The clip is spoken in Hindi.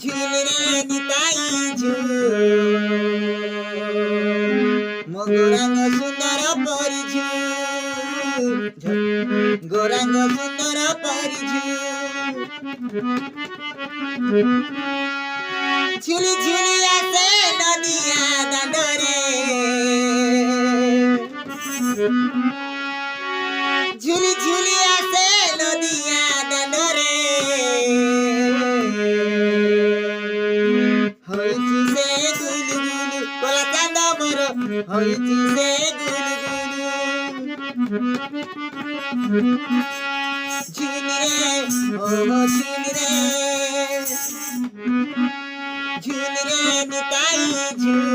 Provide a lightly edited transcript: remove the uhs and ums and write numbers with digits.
झूल रे निताई झूल मो गौरांग सुंदर परी झूल गौरांग सुंदर परी झूल झूली झूली आसे नदिया दांडरे झूली झूली आसे नदिया दांडरे होइची से गुलु गुलु कोला चांद मोर होइची से गुलु गुलु झूल रे ओ झूल रे निताई झूल